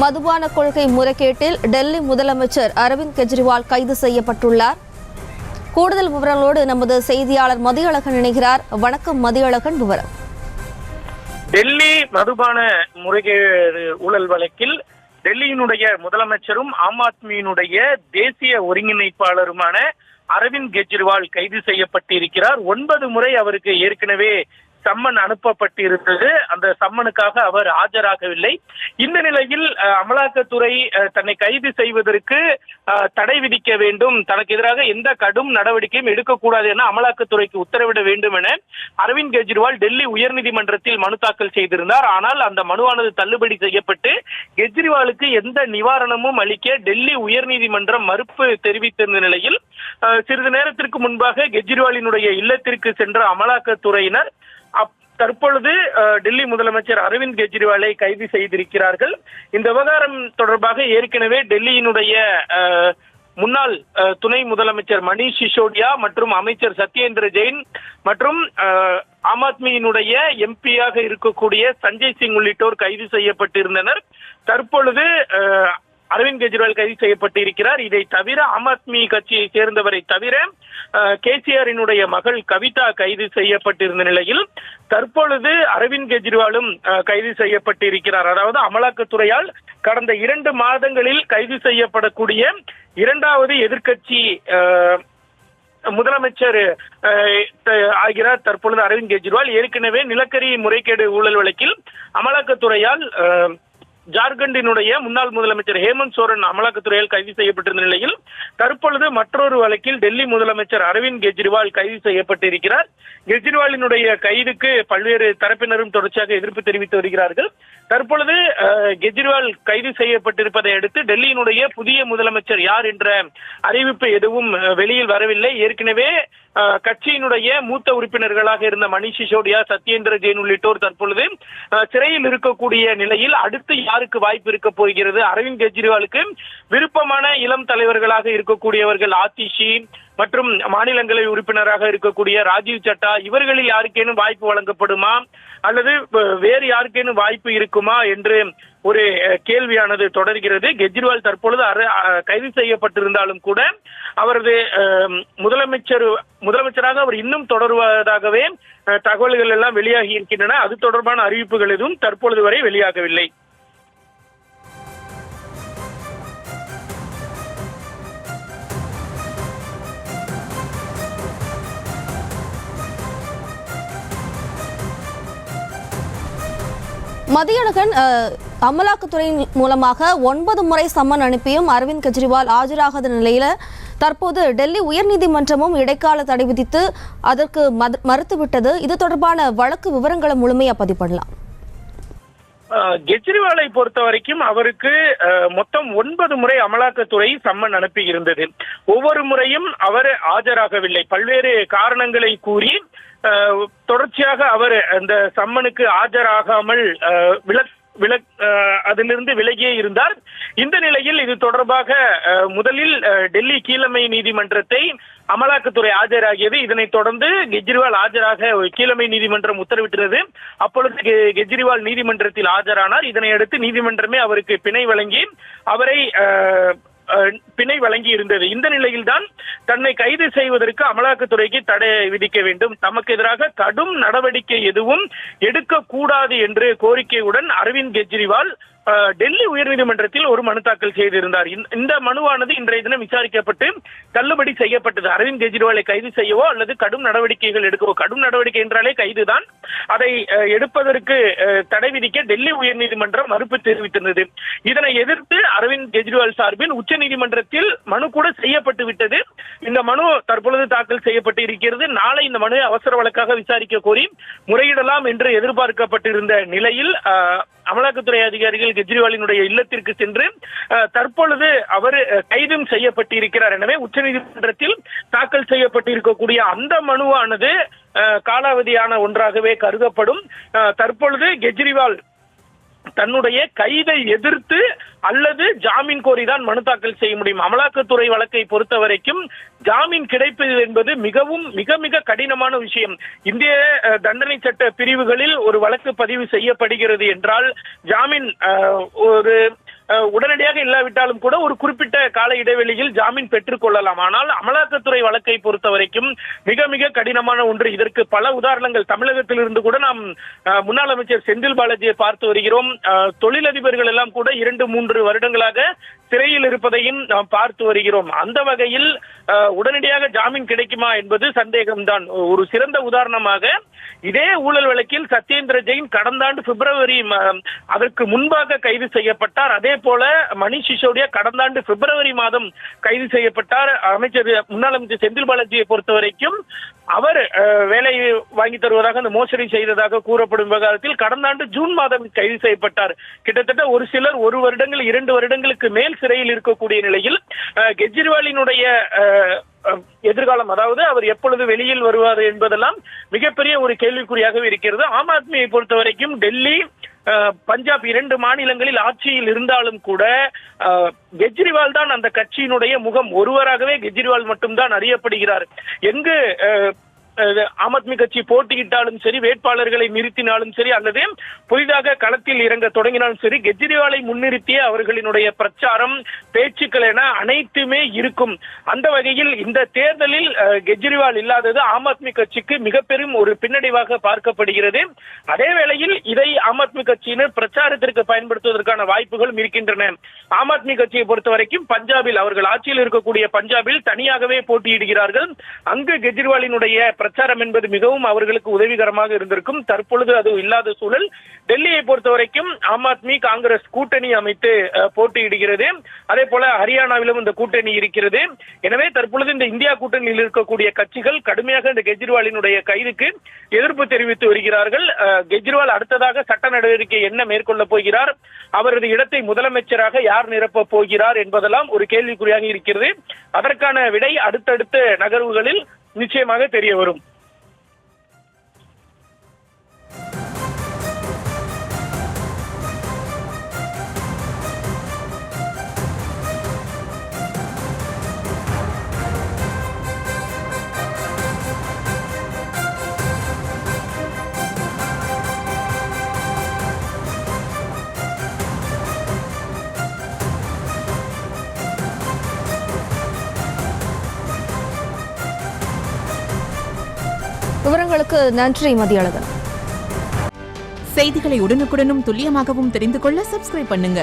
மதுபான கொள்கை முறைகேட்டில் டெல்லி முதலமைச்சர் அரவிந்த் கெஜ்ரிவால் கைது செய்யப்பட்டுள்ளார். கூடுதல் விவரங்களோடு நமது செய்தியாளர் மதியழகன் இணைகிறார். வணக்கம் மதியழகன், விவரம். டெல்லி மதுபான முறைகேடு ஊழல் வழக்கில் டெல்லியினுடைய முதலமைச்சரும் ஆம் ஆத்மியினுடைய தேசிய ஒருங்கிணைப்பாளருமான அரவிந்த் கெஜ்ரிவால் கைது செய்யப்பட்டிருக்கிறார். 9 முறை அவருக்கு ஏற்கனவே சம்மன் அனுப்பப்பட்டிருந்தது. அந்த சம்மனுக்காக அவர் ஆஜராகவில்லை. இந்த நிலையில் அமலாக்கத்துறை தன்னை கைது செய்வதற்கு தடை விதிக்க வேண்டும், தனக்கு எதிராக எந்த கடும் நடவடிக்கையும் எடுக்கக்கூடாது என அமலாக்கத்துறைக்கு உத்தரவிட வேண்டும் என அரவிந்த் கெஜ்ரிவால் டெல்லி உயர்நீதிமன்றத்தில் மனு தாக்கல் செய்திருந்தார். ஆனால் அந்த மனுவானது தள்ளுபடி செய்யப்பட்டு கெஜ்ரிவாலுக்கு எந்த நிவாரணமும் அளிக்க டெல்லி உயர்நீதிமன்றம் மறுப்பு தெரிவித்திருந்த நிலையில் சிறிது நேரத்திற்கு முன்பாக கெஜ்ரிவாலினுடைய இல்லத்திற்கு சென்ற அமலாக்கத்துறையினர் தற்பொழுது டெல்லி முதலமைச்சர் அரவிந்த் கெஜ்ரிவாலை கைது செய்திருக்கிறார்கள். இந்த விவகாரம் தொடர்பாக ஏற்கனவே டெல்லியினுடைய முன்னாள் துணை முதலமைச்சர் மணீஷ் சிசோடியா மற்றும் அமைச்சர் சத்யேந்திர ஜெயின் மற்றும் ஆம் ஆத்மியினுடைய எம்பியாக இருக்கக்கூடிய சஞ்சய் சிங் உள்ளிட்டோர் கைது செய்யப்பட்டிருந்தனர். தற்பொழுது அரவிந்த் கெஜ்ரிவால் கைது செய்யப்பட்டிருக்கிறார். இதை தவிர ஆம் ஆத்மி கட்சியை சேர்ந்தவரை தவிர கேசிஆரினுடைய மகள் கவிதா கைது செய்யப்பட்டிருந்த நிலையில் தற்பொழுது அரவிந்த் கெஜ்ரிவாலும் கைது செய்யப்பட்டிருக்கிறார். அதாவது அமலாக்கத்துறையால் கடந்த 2 மாதங்களில் கைது செய்யப்படக்கூடிய 2வது எதிர்க்கட்சி முதலமைச்சர் ஆகிறார் தற்பொழுது அரவிந்த் கெஜ்ரிவால். ஏற்கனவே நிலக்கரி முறைகேடு ஊழல் வழக்கில் அமலாக்கத்துறையால் ஜார்க்கண்டினுடைய முன்னாள் முதலமைச்சர் ஹேமந்த் சோரன் அமலாக்கத்துறையால் கைது செய்யப்பட்டிருந்த நிலையில் தற்பொழுது மற்றொரு வழக்கில் டெல்லி முதலமைச்சர் அரவிந்த் கெஜ்ரிவால் கைது செய்யப்பட்டிருக்கிறார். கெஜ்ரிவாலினுடைய கைதுக்கு பல்வேறு தரப்பினரும் தொடர்ச்சியாக எதிர்ப்பு தெரிவித்து வருகிறார்கள். தற்பொழுது கெஜ்ரிவால் கைது செய்யப்பட்டிருப்பதை அடுத்து டெல்லியினுடைய புதிய முதலமைச்சர் யார் என்ற அறிவிப்பு எதுவும் வெளியில் வரவில்லை. ஏற்கனவே கட்சியினுடைய மூத்த உறுப்பினர்களாக இருந்த மணீஷ் சிசோடியா, சத்யேந்திர ஜெயின் உள்ளிட்டோர் தற்பொழுது சிறையில் இருக்கக்கூடிய நிலையில் அடுத்து யாருக்கு வாய்ப்பு இருக்க போகிறது? அரவிந்த் கெஜ்ரிவாலுக்கு விருப்பமான இளம் தலைவர்களாக இருக்கக்கூடியவர்கள் ஆதிஷி மற்றும் மாநிலங்களவை உறுப்பினராக இருக்கக்கூடிய ராஜீவ் சட்டா, இவர்களில் யாருக்கேனும் வாய்ப்பு வழங்கப்படுமா அல்லது வேறு யாருக்கேனும் வாய்ப்பு இருக்குமா என்று ஒரு கேள்வியானது தொடர்கிறது. கெஜ்ரிவால் தற்பொழுது கைது செய்யப்பட்டிருந்தாலும் கூட அவரது முதலமைச்சராக அவர் இன்னும் தொடருவதாகவே தகவல்கள் எல்லாம் வெளியாகி இருக்கின்றன. அது தொடர்பான அறிவிப்புகள் எதுவும் தற்பொழுது வரை வெளியாகவில்லை. மதியழகன், அமலாக்கத்துறையின் மூலமாக 9 முறை சம்மன் அனுப்பியும் அரவிந்த் கெஜ்ரிவால் ஆஜராகாத நிலையில தற்போது டெல்லி உயர்நீதிமன்றமும் இடைக்கால தடை விதித்து அதற்கு மறுத்துவிட்டது. இது தொடர்பான வழக்கு விவரங்களை முழுமையா பதிவு பண்ணலாம். கெஜ்ரிவாலை பொறுத்த வரைக்கும் அவருக்கு மொத்தம் 9 முறை அமலாக்கத்துறை சம்மன் அனுப்பி இருந்தது. ஒவ்வொரு முறையும் அவர் ஆஜராகவில்லை. பல்வேறு காரணங்களை கூறி தொடர்ச்சியாக அவர் அந்த சம்மனுக்கு ஆஜராகாமல் அதிலிருந்து விலகியே இருந்தார். இந்த நிலையில் இது தொடர்பாக முதலில் டெல்லி கீழமை நீதிமன்றத்தை அமலாக்கத்துறை ஆஜராகியது. இதனைத் தொடர்ந்து கெஜ்ரிவால் ஆஜராக கீழமை நீதிமன்றம் உத்தரவிட்டது. அப்பொழுது கெஜ்ரிவால் நீதிமன்றத்தில் ஆஜரானார். இதனை அடுத்து நீதிமன்றமே அவருக்கு பிணை வழங்கி இருந்தது. இந்த நிலையில்தான் தன்னை கைது செய்வதற்கு அமலாக்கத்துறைக்கு தடை விதிக்க வேண்டும், தமக்கு எதிராக கடும் நடவடிக்கை எதுவும் எடுக்கக்கூடாது என்று கோரிக்கையுடன் அரவிந்த் கெஜ்ரிவால் டெல்லி உயர்நீதிமன்றத்தில் ஒரு மனு தாக்கல் செய்திருந்தார். இந்த மனுவானது இன்றைய தினம் விசாரிக்கப்பட்டு தள்ளுபடி செய்யப்பட்டது. அரவிந்த் கெஜ்ரிவாலை கைது செய்யவோ அல்லது கடும் நடவடிக்கைகள் எடுக்கவோ, கடும் நடவடிக்கை என்றாலே கைதுதான், அதை எடுப்பதற்கு தடை விதிக்க டெல்லி உயர்நீதிமன்றம் மறுப்பு தெரிவித்திருந்தது. இதனை எதிர்த்து அரவிந்த் கெஜ்ரிவால் சார்பில் உச்ச நீதிமன்றத்தில் மனு கூட செய்யப்பட்டு விட்டது. இந்த மனு தற்பொழுது தாக்கல் செய்யப்பட்டு இருக்கிறது. நாளை இந்த மனுவை அவசர வழக்காக விசாரிக்க கோரி முறையிடலாம் என்று எதிர்பார்க்கப்பட்டிருந்த நிலையில் அமலாக்கத்துறை அதிகாரிகள் கெஜ்ரிவாலினுடைய இல்லத்திற்கு சென்று தற்பொழுது அவர் கைதும் செய்யப்பட்டிருக்கிறார். எனவே உச்சநீதிமன்றத்தில் தாக்கல் செய்யப்பட்டிருக்கக்கூடிய அந்த மனுவானது காலாவதியான ஒன்றாகவே கருதப்படும். தற்பொழுது கெஜ்ரிவால் தன்னுடைய கைதை எதிர்த்து அல்லது ஜாமீன் கோரிதான் மனு தாக்கல் செய்ய முடியும். அமலாக்கத்துறை வழக்கை பொறுத்த வரைக்கும் ஜாமீன் கிடைப்பது என்பது மிக மிக கடினமான விஷயம். இந்திய தண்டனை சட்ட பிரிவுகளில் ஒரு வழக்கு பதிவு செய்யப்படுகிறது என்றால் ஜாமீன் ஒரு உடனடியாக இல்லாவிட்டாலும் கூட ஒரு குறிப்பிட்ட கால இடைவெளியில் ஜாமீன் பெற்றுக் கொள்ளலாம். ஆனால் அமலாக்கத்துறை வழக்கை பொறுத்த வரைக்கும் மிக மிக கடினமான ஒன்று. இதற்கு பல உதாரணங்கள் தமிழகத்திலிருந்து கூட நாம் முன்னாள் அமைச்சர் செந்தில் பாலாஜியை பார்த்து வருகிறோம். தொழிலதிபர்கள் எல்லாம் கூட 2-3 வருடங்களாக சிறையில் இருப்பதையும் நாம் பார்த்து வருகிறோம். அந்த வகையில் உடனடியாக ஜாமீன் கிடைக்குமா என்பது சந்தேகம்தான். ஒரு சிறந்த உதாரணமாக இதே ஊழல் வழக்கில் சத்யேந்திர ஜெயின் கடந்த ஆண்டு பிப்ரவரி அதற்கு முன்பாக கைது செய்யப்பட்டார். அதே போல மணிஷ் சிசோடியா கடந்த ஆண்டு பிப்ரவரி மாதம் கைது செய்யப்பட்டார். முன்னாள் அமைச்சர் செந்தில் பாலாஜியை பொறுத்த வரைக்கும் அவர் வேலை வாங்கி தருவதாக அந்த மோசடி செய்ததாக கூறப்படும் விவகாரத்தில் கடந்த ஆண்டு ஜூன் மாதம் கைது செய்யப்பட்டார். கிட்டத்தட்ட ஒரு சிலர் 1 வருடங்கள் 2 வருடங்களுக்கு மேல் சிறையில் இருக்கக்கூடிய நிலையில் கெஜ்ரிவாலினுடைய எதிர்காலம், அதாவது அவர் எப்பொழுது வெளியில் வருவார் என்பதெல்லாம் மிகப்பெரிய ஒரு கேள்விக்குறியாகவே இருக்கிறது. ஆம் ஆத்மியை பொறுத்த வரைக்கும் டெல்லி, பஞ்சாப் 2 மாநிலங்களில் ஆட்சியில் இருந்தாலும் கூட கெஜ்ரிவால் தான் அந்த கட்சியினுடைய முகம். ஒருவராகவே கெஜ்ரிவால் மட்டும்தான் அறியப்படுகிறார். எங்கு ஆம் ஆத்மி கட்சி போட்டியிட்டாலும் சரி, வேட்பாளர்களை நிறுத்தினாலும் சரி, அல்லது புதிதாக களத்தில் இறங்க தொடங்கினாலும் சரி, கெஜ்ரிவாலை முன்னிறுத்திய அவர்களினுடைய பிரச்சாரம், பேச்சுக்கள் என அனைத்துமே இருக்கும். அந்த வகையில் இந்த தேர்தலில் கெஜ்ரிவால் இல்லாதது ஆம் ஆத்மி கட்சிக்கு மிக பெரும் ஒரு பின்னடைவாக பார்க்கப்படுகிறது. அதே வேளையில் இதை ஆம் ஆத்மி கட்சியினர் பிரச்சாரத்திற்கு பயன்படுத்துவதற்கான வாய்ப்புகளும் இருக்கின்றன. ஆம் ஆத்மி கட்சியை பொறுத்த வரைக்கும் பஞ்சாபில், அவர்கள் ஆட்சியில் இருக்கக்கூடிய பஞ்சாபில் தனியாகவே போட்டியிடுகிறார்கள். அங்கு கெஜ்ரிவாலினுடைய பிரச்சாரம் என்பது மிகவும் அவர்களுக்கு உதவிகரமாக இருந்திருக்கும். தற்பொழுது அது இல்லாத சூழல். டெல்லியை பொறுத்த வரைக்கும் ஆம் ஆத்மி காங்கிரஸ் கூட்டணி அமைத்து போட்டியிடுகிறது. அதே போல ஹரியானாவிலும் இந்த கூட்டணி இருக்கிறது. எனவே தற்பொழுது இந்த இந்தியா கூட்டணியில் இருக்கக்கூடிய கட்சிகள் கடுமையாக இந்த கெஜ்ரிவாலினுடைய கைதுக்கு எதிர்ப்பு தெரிவித்து வருகிறார்கள். கெஜ்ரிவால் அடுத்ததாக சட்ட நடவடிக்கை என்ன மேற்கொள்ள போகிறார், அவரது இடத்தை முதலமைச்சராக யார் நிரப்ப போகிறார் என்பதெல்லாம் ஒரு கேள்விக்குறியாக இருக்கிறது. அதற்கான விடை அடுத்தடுத்த நகர்வுகளில் நிச்சயமாக தெரிய வரும். விவரங்களுக்கு நன்றி மதியழகன். செய்திகளை உடனுக்குடனும் துல்லியமாகவும் தெரிந்து கொள்ள சப்ஸ்கிரைப் பண்ணுங்க.